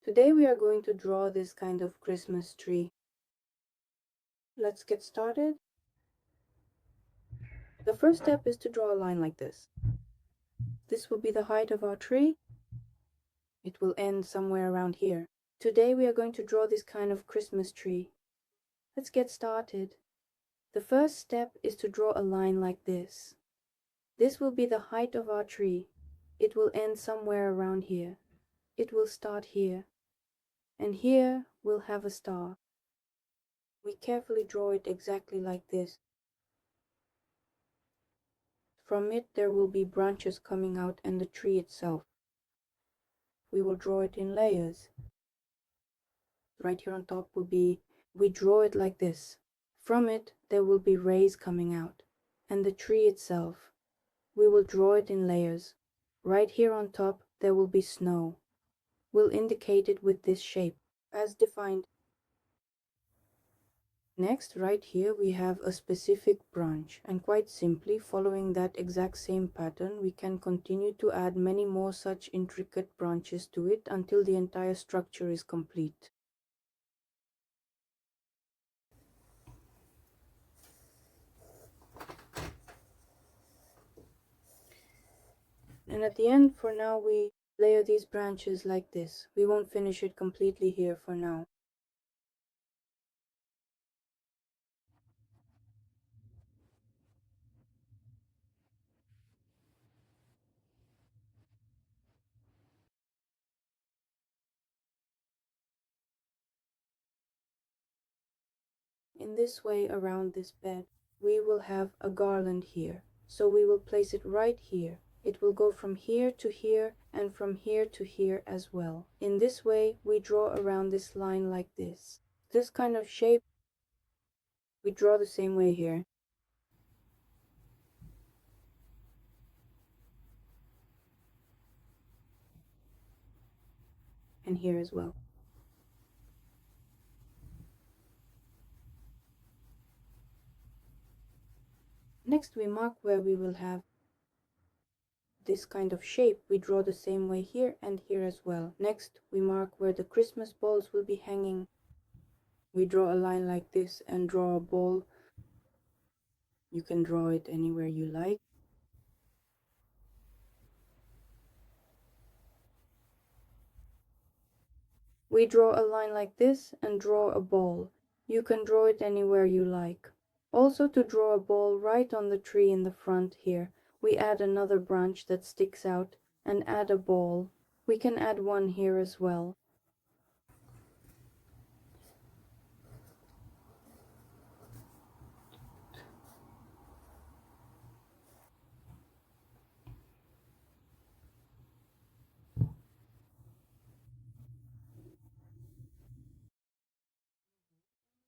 Today we are going to draw this kind of Christmas tree. Let's get started. The first step is to draw a line like this. This will be the height of our tree. It will end somewhere around here. Today we are going to draw this kind of Christmas tree. Let's get started. The first step is to draw a line like this. This will be the height of our tree. It will end somewhere around here. It will start here. And here we'll have a star. We carefully draw it exactly like this. From it there will be branches coming out and the tree itself. We will draw it in layers. Right here on top will be, we draw it like this. From it there will be rays coming out and the tree itself. We will draw it in layers. Right here on top there will be snow. We'll indicate it with this shape as defined. Next, right here we have a specific branch, and quite simply following that exact same pattern we can continue to add many more such intricate branches to it until the entire structure is complete. And at the end, for now, we layer these branches like this. We won't finish it completely here for now. In this way around this bed, we will have a garland here. So we will place it right here. It will go from here to here and from here to here as well. In this way, we draw around this line like this. This kind of shape, we draw the same way here. And here as well. Next, we mark where we will have this kind of shape. We draw the same way here and here as well. Next, we mark where the Christmas balls will be hanging. We draw a line like this and draw a ball. You can draw it anywhere you like. We draw a line like this and draw a ball. You can draw it anywhere you like. Also, to draw a ball right on the tree in the front here, we add another branch that sticks out and add a ball. We can add one here as well.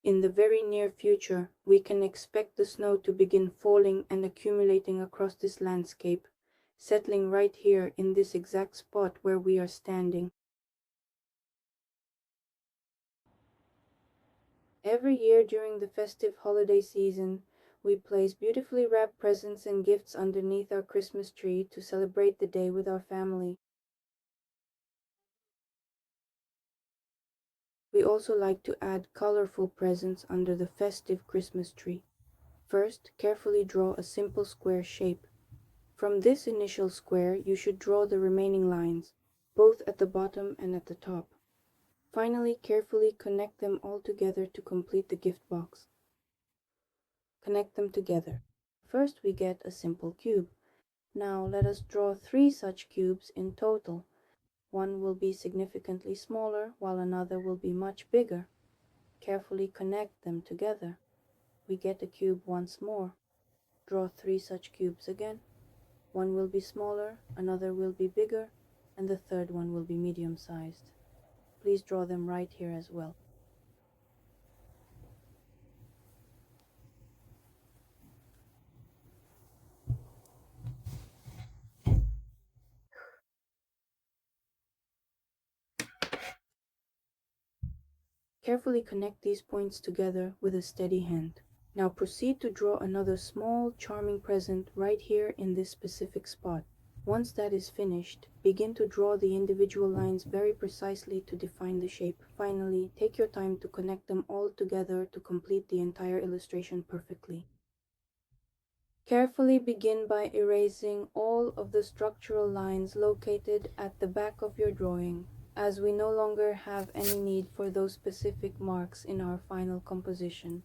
In the very near future, we can expect the snow to begin falling and accumulating across this landscape, settling right here in this exact spot where we are standing. Every year during the festive holiday season, we place beautifully wrapped presents and gifts underneath our Christmas tree to celebrate the day with our family. We also like to add colorful presents under the festive Christmas tree. First, carefully draw a simple square shape. From this initial square, you should draw the remaining lines, both at the bottom and at the top. Finally, carefully connect them all together to complete the gift box. Connect them together. First, we get a simple cube. Now, let us draw 3 such cubes in total. One will be significantly smaller, while another will be much bigger. Carefully connect them together. We get a cube once more. Draw 3 such cubes again. One will be smaller, another will be bigger, and the third one will be medium-sized. Please draw them right here as well. Carefully connect these points together with a steady hand. Now proceed to draw another small, charming present right here in this specific spot. Once that is finished, begin to draw the individual lines very precisely to define the shape. Finally, take your time to connect them all together to complete the entire illustration perfectly. Carefully begin by erasing all of the structural lines located at the back of your drawing, as we no longer have any need for those specific marks in our final composition.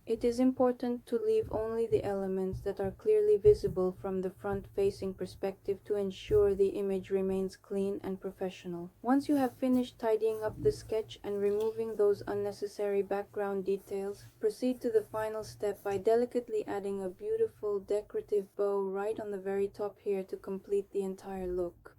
It is important to leave only the elements that are clearly visible from the front-facing perspective to ensure the image remains clean and professional. Once you have finished tidying up the sketch and removing those unnecessary background details, proceed to the final step by delicately adding a beautiful decorative bow right on the very top here to complete the entire look.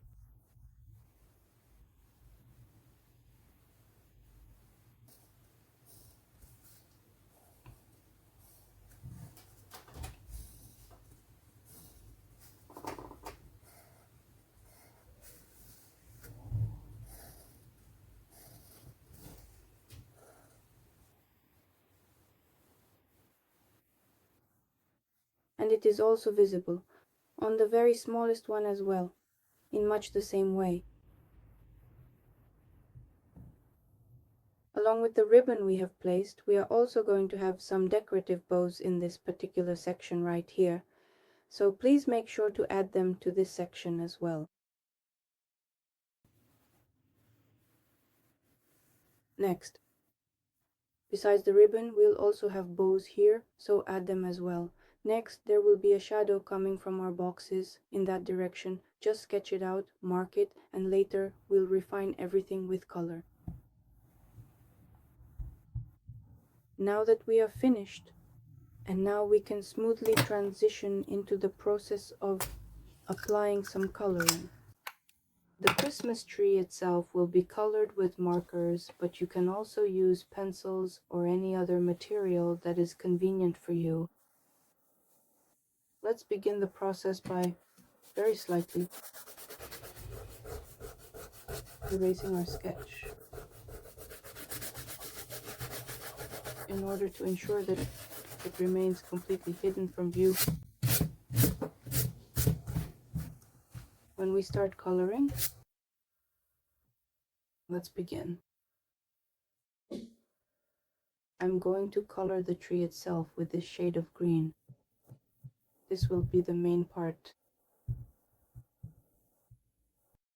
And it is also visible on the very smallest one as well, in much the same way. Along with the ribbon we have placed, we are also going to have some decorative bows in this particular section right here, so please make sure to add them to this section as well. Next, besides the ribbon, we'll also have bows here, so add them as well. Next, there will be a shadow coming from our boxes in that direction. Just sketch it out, mark it, and later we'll refine everything with color. Now that we are finished, and now we can smoothly transition into the process of applying some coloring. The Christmas tree itself will be colored with markers, but you can also use pencils or any other material that is convenient for you. Let's begin the process by very slightly erasing our sketch in order to ensure that it remains completely hidden from view. When we start coloring, let's begin. I'm going to color the tree itself with this shade of green. This will be the main part.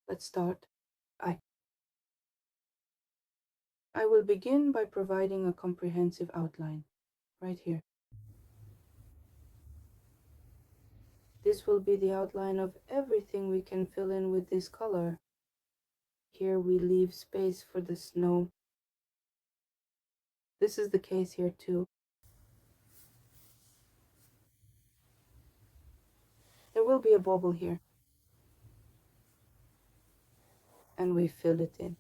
Let's start. I will begin by providing a comprehensive outline, right here. This will be the outline of everything we can fill in with this color. Here we leave space for the snow. This is the case here too. There will be a bubble here. And we fill it in.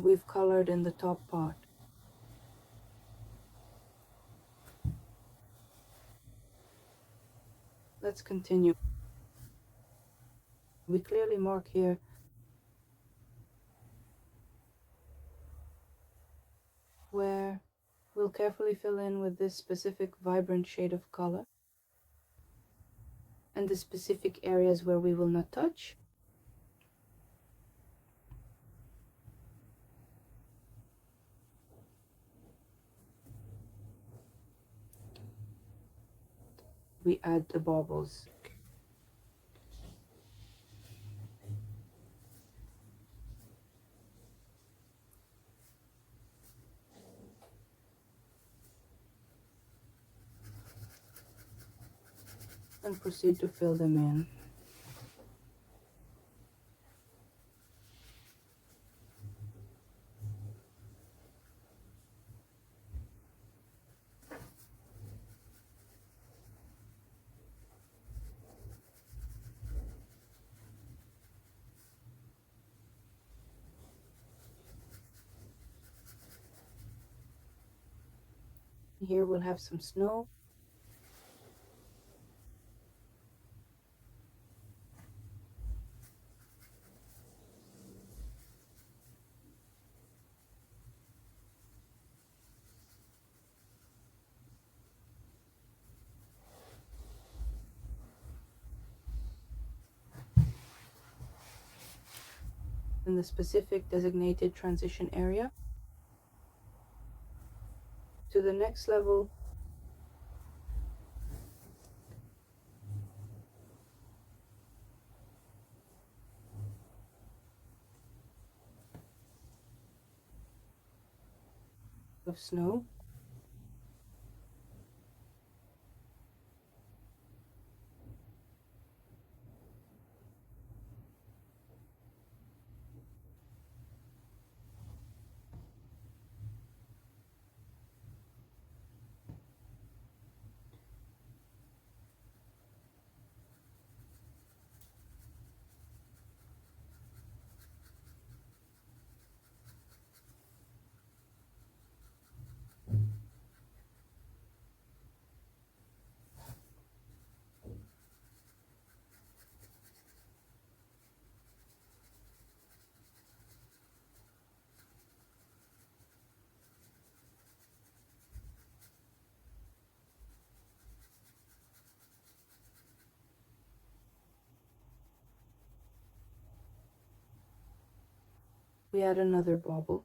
We've colored in the top part. Let's continue. We clearly mark here where we'll carefully fill in with this specific vibrant shade of color, and the specific areas where we will not touch. We add the baubles. And proceed to fill them in. Here we'll have some snow. In the specific designated transition area. To the next level, of snow. We add another bauble.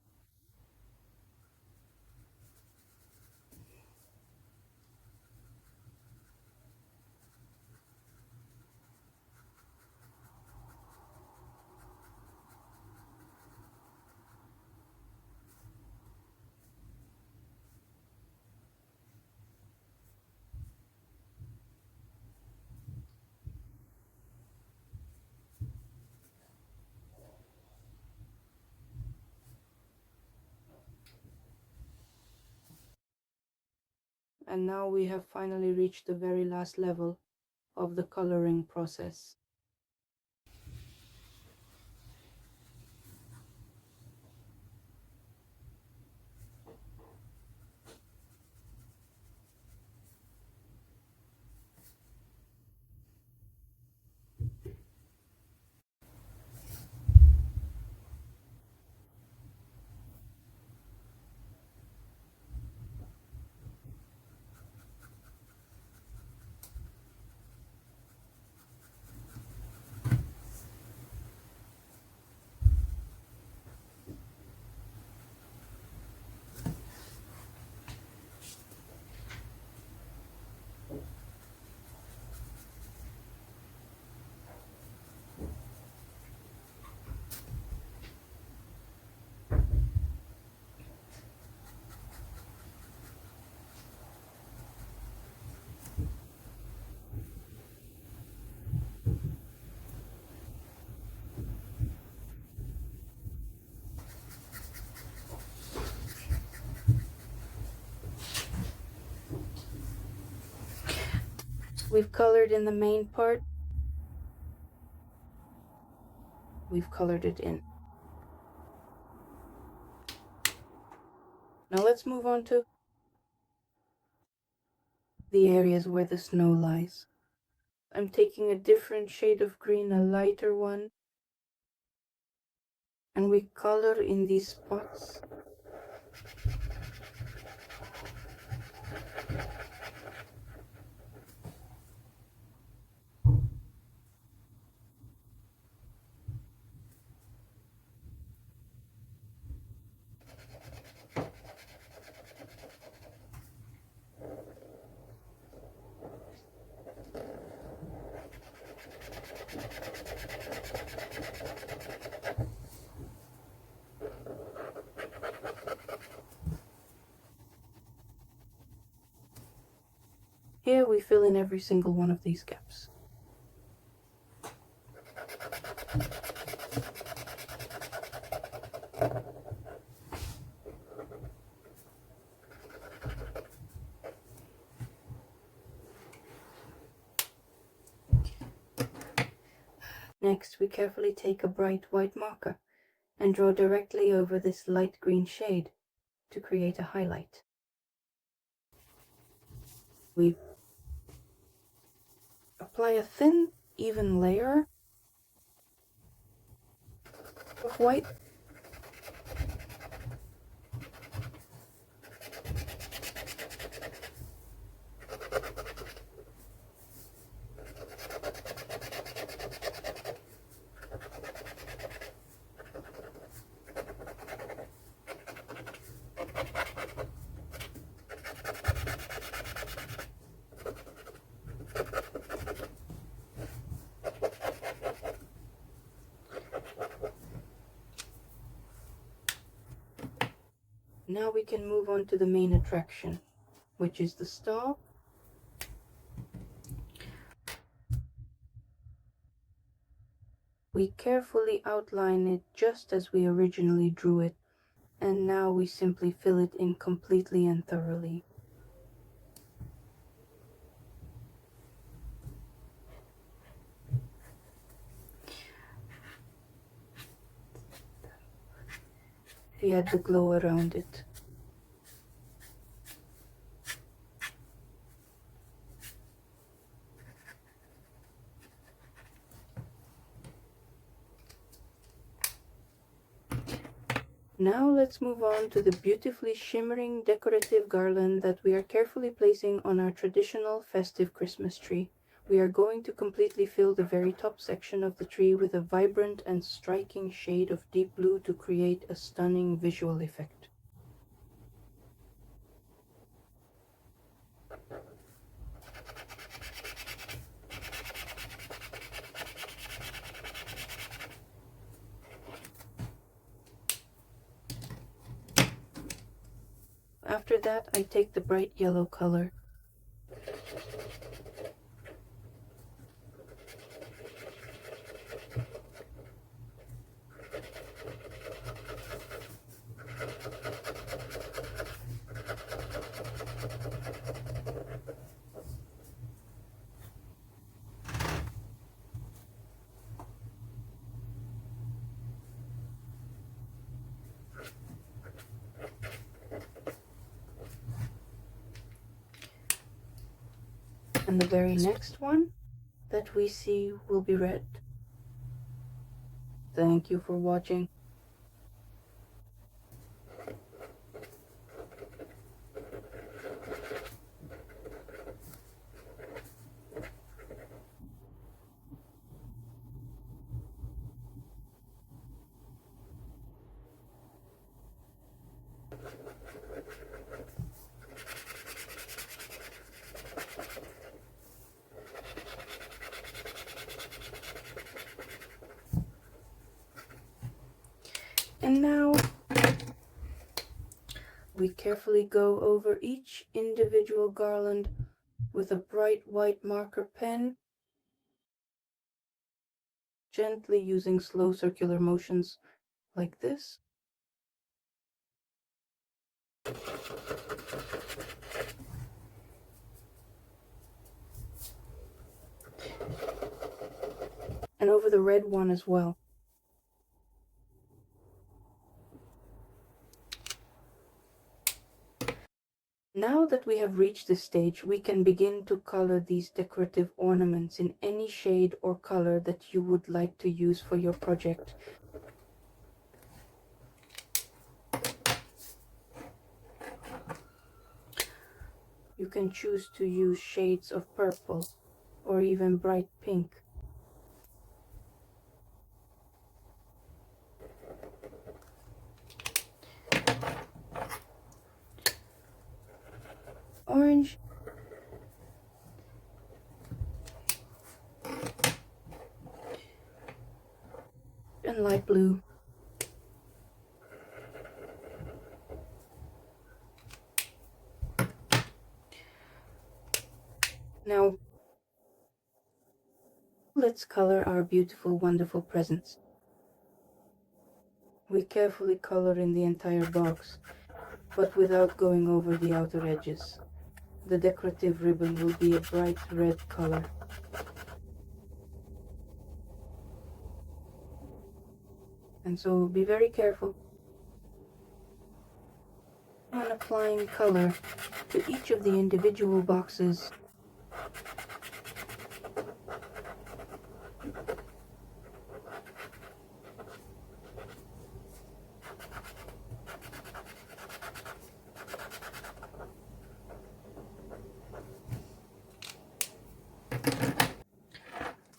And now we have finally reached the very last level of the coloring process. We've colored in the main part. We've colored it in. Now let's move on to the areas where the snow lies. I'm taking a different shade of green, a lighter one, and we color in these spots. Here we fill in every single one of these gaps. Next, we carefully take a bright white marker and draw directly over this light green shade to create a highlight. We apply a thin, even layer of white. Now we can move on to the main attraction, which is the star. We carefully outline it just as we originally drew it, and now we simply fill it in completely and thoroughly. We add the glow around it. Now let's move on to the beautifully shimmering decorative garland that we are carefully placing on our traditional festive Christmas tree. We are going to completely fill the very top section of the tree with a vibrant and striking shade of deep blue to create a stunning visual effect. After that, I take the bright yellow color. And the very next one that we see will be red. Thank you for watching. And now we carefully go over each individual garland with a bright white marker pen, gently using slow circular motions like this. And over the red one as well. Now that we have reached this stage, we can begin to color these decorative ornaments in any shade or color that you would like to use for your project. You can choose to use shades of purple or even bright pink. Orange, and light blue. Now, let's color our beautiful, wonderful presents. We carefully color in the entire box, but without going over the outer edges. The decorative ribbon will be a bright red color. And so be very careful. on applying color to each of the individual boxes.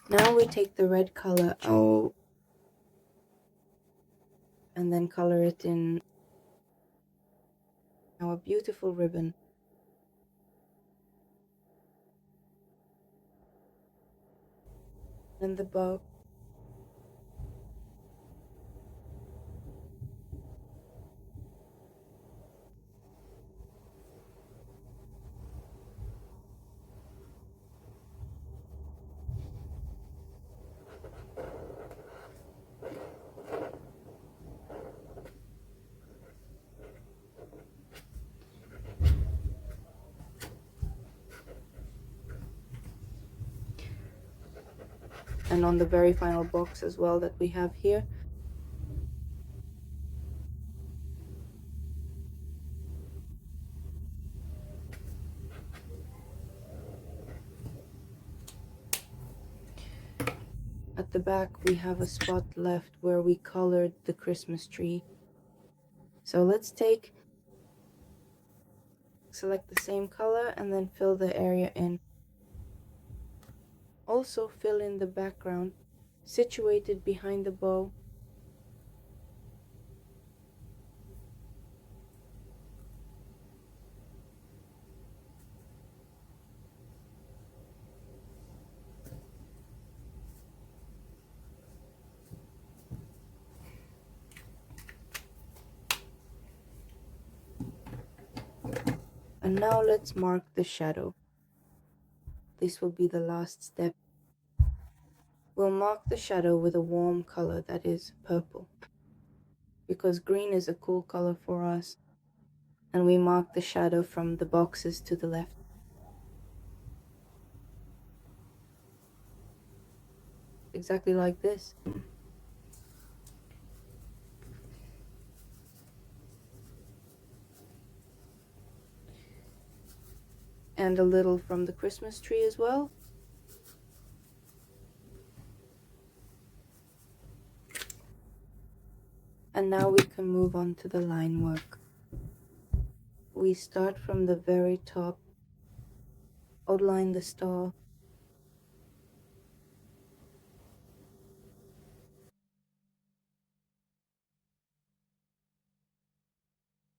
Now we take the red color out and then color it in our beautiful ribbon. And the bow. And on the very final box as well that we have here. At the back we have a spot left where we colored the Christmas tree. So let's select the same color and then fill the area in. Also fill in the background situated behind the bow. And now let's mark the shadow. This will be the last step. We'll mark the shadow with a warm color that is purple, because green is a cool color for us. And we mark the shadow from the boxes to the left. Exactly like this. And a little from the Christmas tree as well. And now we can move on to the line work. We start from the very top, outline the star,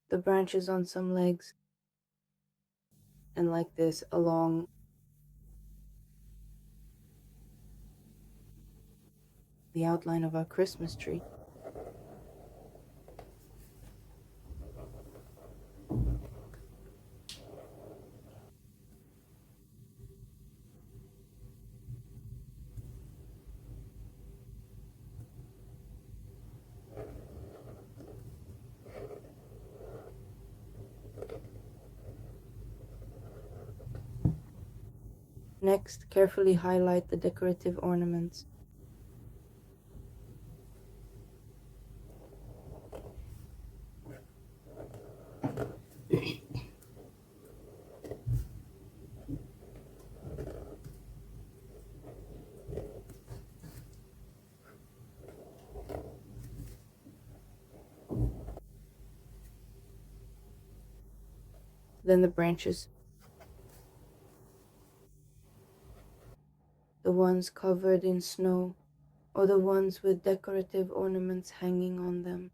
the branches on some legs, and like this along the outline of our Christmas tree. Next, carefully highlight the decorative ornaments. Then the branches. The ones covered in snow, or the ones with decorative ornaments hanging on them.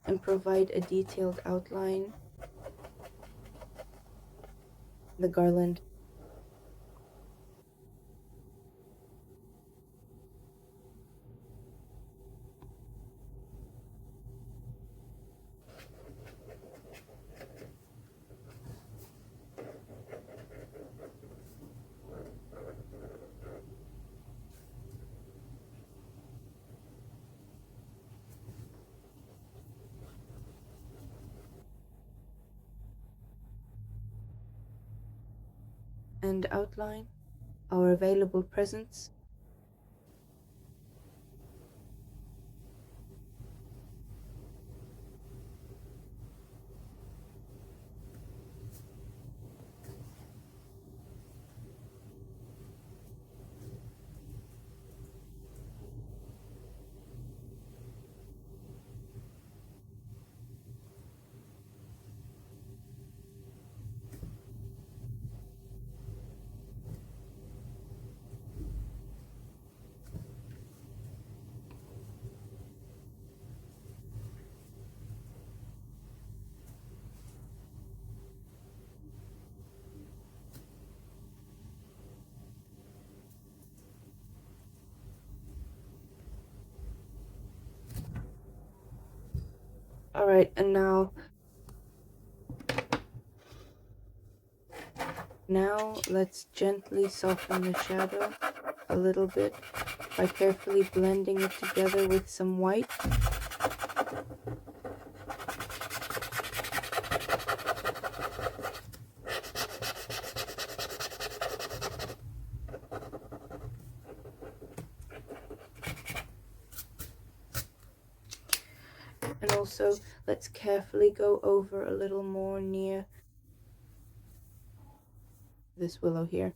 And provide a detailed outline. The garland. And outline our available presents. Alright, and now let's gently soften the shadow a little bit by carefully blending it together with some white. And also, let's carefully go over a little more near this willow here.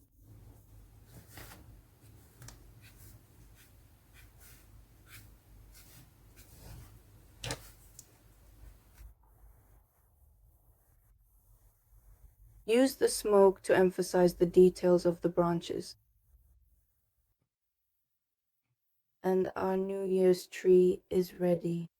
Use the smoke to emphasize the details of the branches. And our New Year's tree is ready.